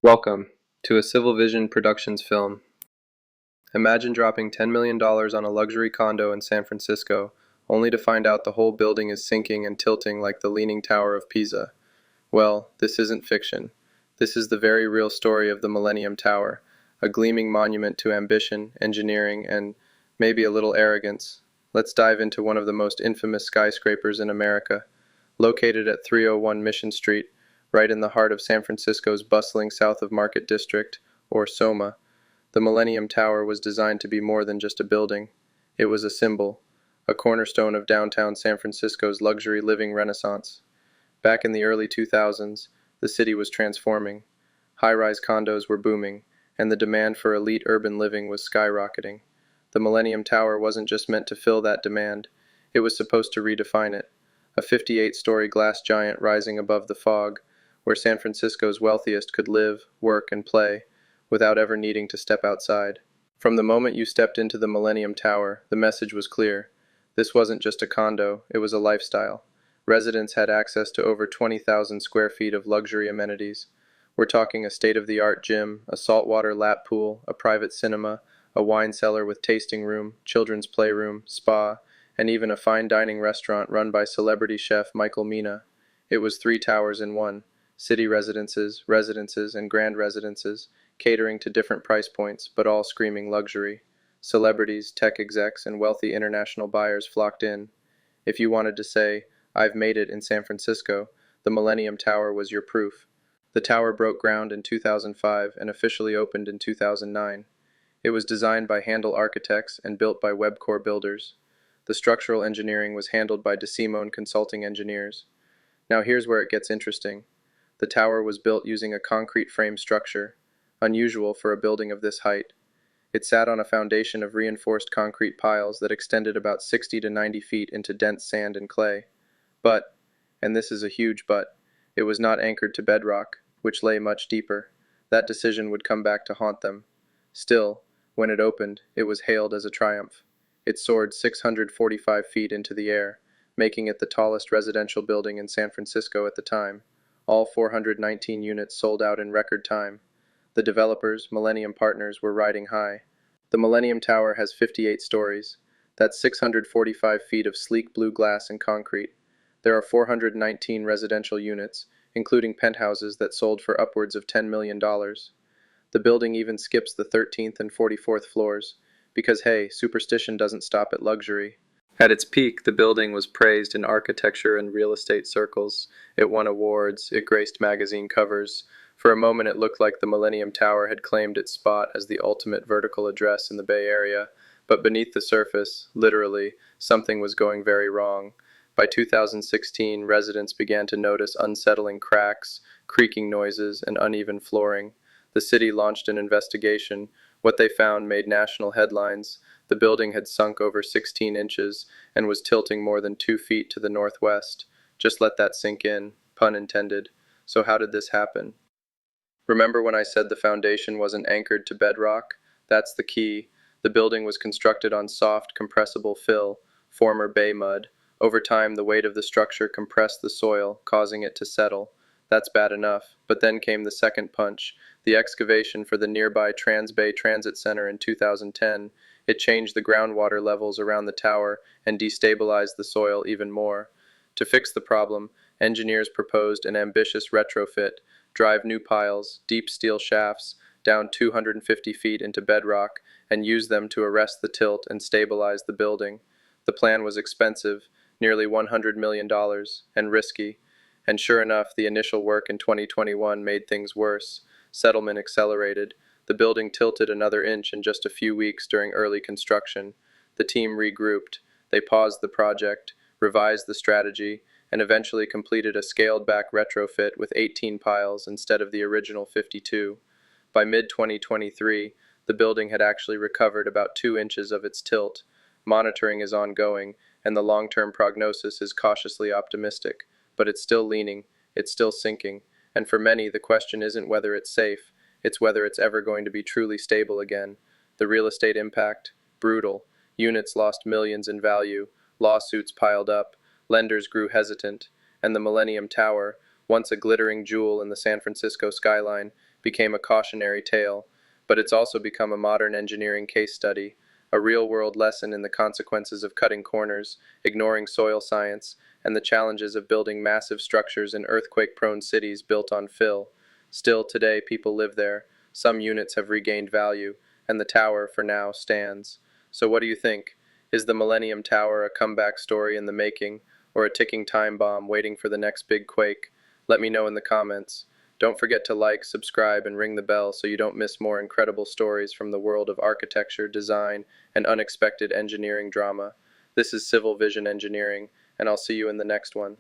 Welcome to a Civil Vision Productions film. Imagine dropping $10 million on a luxury condo in San Francisco, only to find out the whole building is sinking and tilting like the Leaning Tower of Pisa. Well, this isn't fiction. This is the very real story of the Millennium Tower, a gleaming monument to ambition, engineering, and maybe a little arrogance. Let's dive into one of the most infamous skyscrapers in America. Located at 301 Mission Street, right in the heart of San Francisco's bustling South of Market District, or SoMa, the Millennium Tower was designed to be more than just a building. It was a symbol, a cornerstone of downtown San Francisco's luxury living renaissance. Back in the early 2000s, the city was transforming. High-rise condos were booming, and the demand for elite urban living was skyrocketing. The Millennium Tower wasn't just meant to fill that demand, it was supposed to redefine it. A 58-story glass giant rising above the fog, where San Francisco's wealthiest could live, work, and play, without ever needing to step outside. From the moment you stepped into the Millennium Tower, the message was clear. This wasn't just a condo, it was a lifestyle. Residents had access to over 20,000 square feet of luxury amenities. We're talking a state-of-the-art gym, a saltwater lap pool, a private cinema, a wine cellar with tasting room, children's playroom, spa, and even a fine dining restaurant run by celebrity chef Michael Mina. It was three towers in one: city residences, and grand residences, catering to different price points, but all screaming luxury. Celebrities, tech execs, and wealthy international buyers flocked in. If you wanted to say, "I've made it in San Francisco," the Millennium Tower was your proof. The tower broke ground in 2005 and officially opened in 2009. It was designed by Handel Architects and built by Webcore Builders. The structural engineering was handled by DeSimone Consulting Engineers. Now here's where it gets interesting. The tower was built using a concrete frame structure, unusual for a building of this height. It sat on a foundation of reinforced concrete piles that extended about 60 to 90 feet into dense sand and clay. But, and this is a huge but, it was not anchored to bedrock, which lay much deeper. That decision would come back to haunt them. Still, when it opened, it was hailed as a triumph. It soared 645 feet into the air, making it the tallest residential building in San Francisco at the time. All 419 units sold out in record time. The developers, Millennium Partners, were riding high. The Millennium Tower has 58 stories. That's 645 feet of sleek blue glass and concrete. There are 419 residential units, including penthouses that sold for upwards of $10 million. The building even skips the 13th and 44th floors, because hey, superstition doesn't stop at luxury. At its peak, the building was praised in architecture and real estate circles. It won awards, it graced magazine covers. For a moment it looked like the Millennium Tower had claimed its spot as the ultimate vertical address in the Bay Area, but beneath the surface, literally, something was going very wrong. By 2016, residents began to notice unsettling cracks, creaking noises, and uneven flooring. The city launched an investigation. What they found made national headlines. The building had sunk over 16 inches and was tilting more than 2 feet to the northwest. Just let that sink in, pun intended. So how did this happen? Remember when I said the foundation wasn't anchored to bedrock? That's the key. The building was constructed on soft, compressible fill, former bay mud. Over time, the weight of the structure compressed the soil, causing it to settle. That's bad enough, but then came the second punch, the excavation for the nearby Transbay Transit Center in 2010. It changed the groundwater levels around the tower and destabilized the soil even more. To fix the problem, engineers proposed an ambitious retrofit: drive new piles, deep steel shafts, down 250 feet into bedrock, and use them to arrest the tilt and stabilize the building. The plan was expensive, nearly $100 million, and risky. And sure enough, the initial work in 2021 made things worse. Settlement accelerated. The building tilted another inch in just a few weeks during early construction. The team regrouped. They paused the project, revised the strategy, and eventually completed a scaled-back retrofit with 18 piles instead of the original 52. By mid-2023, the building had actually recovered about 2 inches of its tilt. Monitoring is ongoing, and the long-term prognosis is cautiously optimistic. But it's still leaning, it's still sinking, and for many the question isn't whether it's safe, it's whether it's ever going to be truly stable again. The real estate impact? Brutal. Units lost millions in value, lawsuits piled up, lenders grew hesitant, and the Millennium Tower, once a glittering jewel in the San Francisco skyline, became a cautionary tale, but it's also become a modern engineering case study, a real-world lesson in the consequences of cutting corners, ignoring soil science, and the challenges of building massive structures in earthquake-prone cities built on fill. Still, today, people live there. Some units have regained value, and the tower, for now, stands. So what do you think? Is the Millennium Tower a comeback story in the making, or a ticking time bomb waiting for the next big quake? Let me know in the comments. Don't forget to like, subscribe, and ring the bell so you don't miss more incredible stories from the world of architecture, design, and unexpected engineering drama. This is Civil Vision Engineering, and I'll see you in the next one.